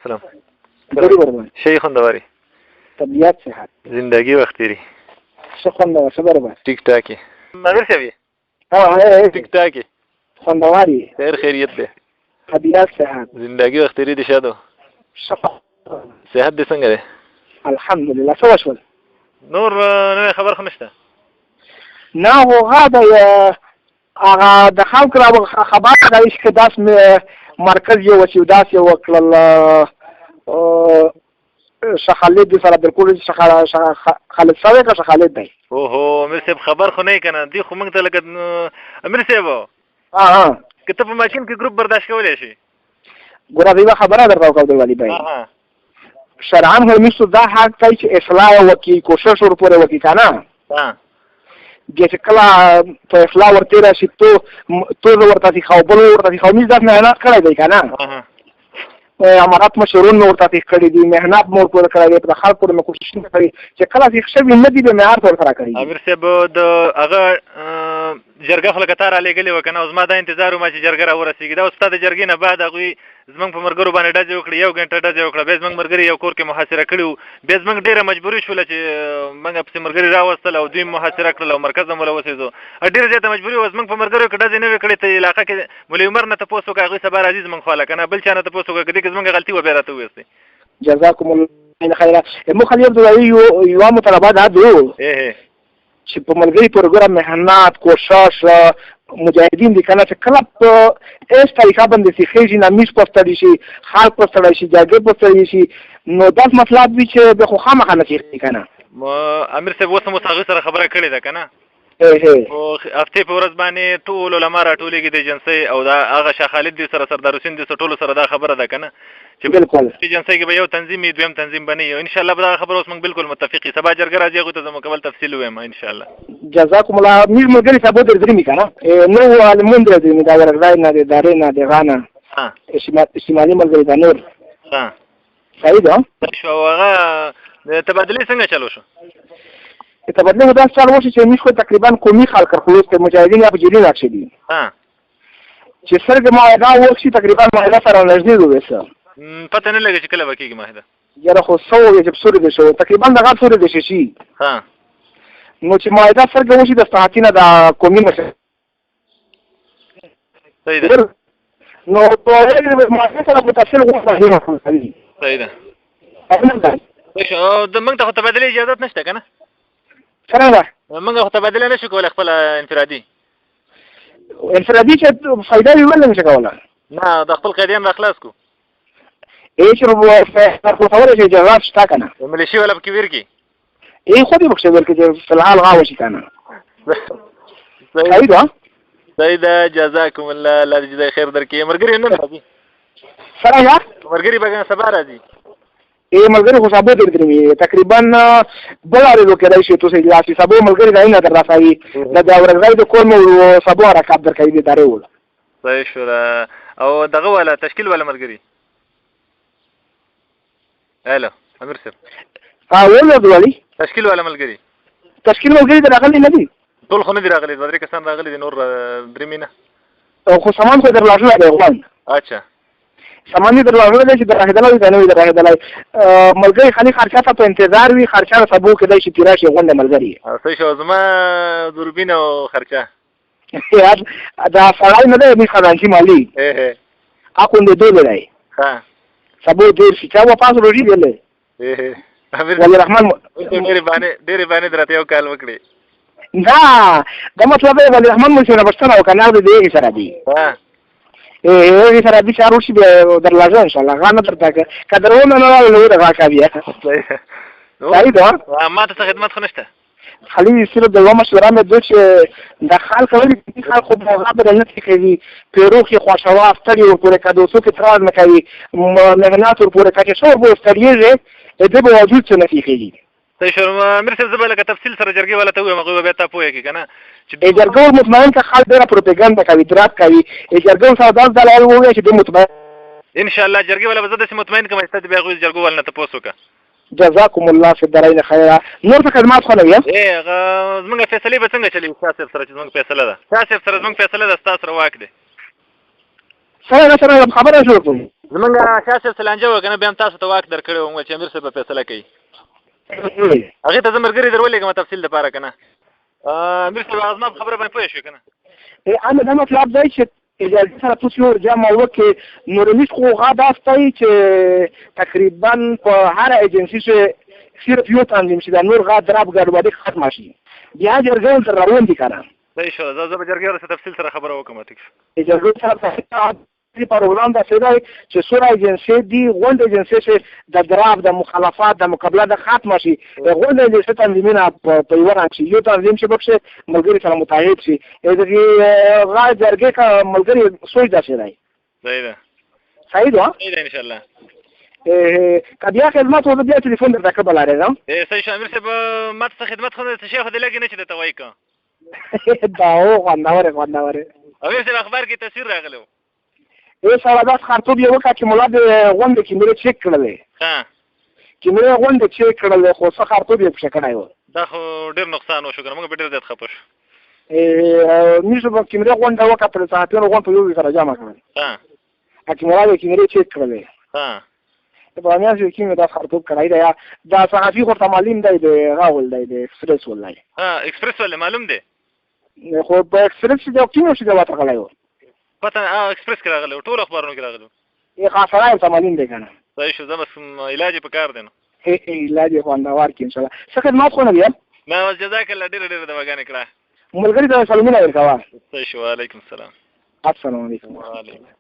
سلام. داری برمان شی خوندواری طبیعت صحت زندگی وقتی څه خوندور څه برابر ټیک ټاکي مگر شوی ټیک ټاکي خوندواری خیر خیریت ده طبیعت صحت زندگی وقتی دې شادو صحت دې څنګه ده الحمدلله څه وشول نور نو خبر خو نشته نه هغه د خلکو را خبر راغی چې داس مرکز یو چې داس یو وکړل شخالد سره بالکل خالد صاحب کا شخالد دی اوهو امیر صاحب خبر خو نه کنه دی خو موږ ته لکه امیر صاحب کته په ماشین کې ګروپ برداشت کولای شي ګوره دی خبره درته کوم دی بھائی شرعاً همیشه دا حق دی چې اصلاح وکي کوشش ورپورې وکي کنه چې کله په اصلاح ورته راشي تو ورته خو بل ورته خو میز نه نه کړی دی کنه امارات مشرون مو ورته کړی دي مهنت مو ورته کړی دي په خلکو د کوشش کوي چې کله چې شوی نه دی به معیار تور سره کوي امیر صاحب د هغه جرګه خلک تار علی غلی وکنه اوس ما دا انتظار ما چې جرګه را ورسیږي دا استاد جرګې نه بعد هغه زمنګ په مرګرو باندې ډاځي وکړي یو غنټه ډاځي وکړه به زمنګ مرګري یو کور کې محاصره کړو به زمنګ ډیره مجبوري شول چې موږ په مرګري راوستل او دوی محاصره کړل او مرکز مول وسېزو ډیره زیاته مجبوري و زمنګ په مرګرو کې ډاځي نه وکړي ته علاقې کې مولوی عمر نه تاسو کوي صبر عزیز من خاله کنه بل چانه تاسو کوي کدي زمنګ غلطي و به راته وېستي جزاكم الله خير مو خليل دوی یو مطالبات هادو چې په ملګری پروګرام مهنت کوشش مجاهدین دي کنه چې کله په اس طریقه باندې سیخېږي نامیش پوسټړي شي خلک پوسټړي شي جګړه پوسټړي شي نو دا مطلب دی چې به خو خامخا نه کیږي کنه امیر صاحب اوس مو څنګه سره خبره کړې ده کنه او هفته په ورځ باندې ټول علما راټولېږي د جنسي او دا هغه شاه خالد دي سره سردار حسین دي ټول سره دا خبره ده کنه چې بالکل چې جنسي کې به یو تنظیم دویم تنظیم بني او ان شاء الله به دا خبره اوس موږ بالکل متفقي سبا جرګه راځي غو ته مکمل تفصیل وایم ان شاء الله جزاكم الله میر ملګری صاحب درې می کنه نو علمون درې می دا ورغای نه داري نه دی غانا استعمالي ملګری دا نور صحیح ده شو هغه تبادله څنګه چلو شو تبادله دا څل وشي چې موږ تقریبا قومي خلک خلاص ته مجاهدین یا بجری راځي دي چې سرګ ما دا وشي تقریبا ما دا سره نږدې وېسه پته نه لګی چې کله وکیږي ماهده یاره خو سو یې چې سوري دي شو تقریبا دا غاټ سوري دي شي نو چې ما دا سرګ وشي د ساعتینه دا قومي مشه صحیح ده نو په ما سره متصل غوښتل صحیح ده د موږ ته تبادله اجازه نشته کنه څنګه موږ خو تبادله نشو کولای خپل انفرادي چې فائدہ یې ولنه کوله نه د خپل قیدیان اخلاص کو ايش ربو خو خبره چې جواب شتا کنه ملیشي ولا بکې ورکی خو دې بخښه ورکې چې فلحال غاوه شي کنه صحیح ده صحیح ده جزاكم الله الله دې جزای خیر درکې مرګري نه راځي څنګه مرګري به سبا راځي ملګری خو سبا درې تقریبا بلاره لو کې راشي تاسو لاسي سبا ملګری دا نه درځي دا ورغړې د کوم سبا راکاب درکې دي داري ول صحیح شو او دغه ولا تشکیل ولا ملګری الو امیر صاحب ولا دوالي تشکیل ولا ملګری راغلي نه دي ټول خو نه دي راغلي بدري کسان راغلي دي نور درې مینه خو سامان څه درلاښه دی غوان اچھا سامان درلاښه دی چې درهدلای کنه درهدلای ملګری خالي خرچه ته انتظار وي خرچه سبو کې دی چې تیراشي غونډه ملګری صحیح شو زما دوربین او خرچه یار دا سړی نه دی خزانچی مالی اكون دې دولې دی ها سبو دې چې چا واپس روزي دی امیر رحمان ډېر باندې درته یو کال وکړي نه دا مطلب دی ولی رحمان مو څنګه بشتنه او کنه دې سره دی یې سره دې چارو شي درلاځه ان شاء الله غانه درته کدرونه نه له ورغه راکابیا صحیح ده ما ته خدمت خو نشته خالي صرف د مشوره مې دوی چې د خلک خو مغابره نه کوي پیروخي خوشاله افتری ورپورې کډو څو کې ترار نه کوي مهنات ورپورې کوي شو به استریږي دې به وجود څه نه کیږي ته شرم مرسل زبل که تفصیل سره جرګي ولا ته مغوي به تاسو پوهیږي کنه چې جرګو مطمئن که خلک ډیره پروپاګاندا کوي درات کوي جرګو سره داس دلال وایي چې د مطمئن ان شاء الله جرګي ولا به زده مطمئن کوم چې به غوي جرګو ولا ته پوسوکه جزاكم الله في الدارين خيرا نور څه خدمات خو نه زمونږ فیصله به څنګه چلی سیاست سره چې زمونږ فیصله ده سیاست سره زمونږ فیصله ده تاسو سره واک دي سره خبره شروع کوم زمونږ شاه صاحب سلانجه وکنه بیا هم تاسو ته واک درکړی وم چې امیر صاحب به فیصله کوي هغې ته زه ملګري در ولېږم تفصیل دپاره که نه امیر صاحب هغه زما په خبره باندې پوه شوې که نه دا مطلب دی چې اجازه سره تاسو یو جمع وکړئ نو رمیز خو هغه داسې دی چې تقریبا په هره ایجنسي چې صرف یو تنظیم شي دا نور غا دراب ګډوډي ختمه شي بیا جرګه ورته روان دي که نه صحیح شو زه به جرګې ورسره تفصیل سره خبره وکړم ټیک شو اجازه سره پروګرام داسې دی چې څومره ایجنسۍ دي غونډې ایجنسۍ چې د دراب د مخالفات د مقابله د ختمه شي غونډې ایجنسۍ تنظیمونه په یوه رنګ شي یو تنظیم چې پکښې ملګري سره متحد شي دغې هغه جرګې که ملګري سوچ داسې دی صحیح ده صحیح ده صحیح ده انشاءالله که بیا خدمت وکړه بیا تلیفون درته ښه بلارېږم صحیح شو امیر صاحب ما ته څه خدمت خو څه شی خو دې لږې نه چې درته وایي که دا هو خوندور امیر صاحب اخبار کې تصویر راغلی و سره داس خرطوب یې وکړه چې ملا د غونډې کیمرې چیک کړلې کیمرې غونډې چیک کړلې خو څه خرطوب یې پکښې کړی و دا خو ډېر نقصان وشو که نه موږ به ډېر زیات خفه شو موږ به کیمرې غونډه وکتله صحافیانو غونډ په یو ځای سره جمع کړل کیمرا یې کیمرې چیک کړلې د بامیان چې کیمرې داس خرطوب کړی دی دا صحافي خو ورته معلوم دی د هغه ول دی د ایکسپریس ول دی ایکسپریس ول معلوم دی خو په ایکسپریس چې د کیمرې چې د واته غلی و پته ایکسپریس کې راغلی و ټولو اخبارونو کې راغلی و خاصره ورته معلوم دی که نه صحیح شو زه بس علاج یې په کار دی نو علاج یې خوندور کړي انشاءالله څه خدمات خو نه بیا ما اوس جزاک الله ډېره ډېره دواګانې کړه ملګري ته سلامونه ورکوه صحیح شو وعلیکم السلام السلام علیکم وعلیکم السلام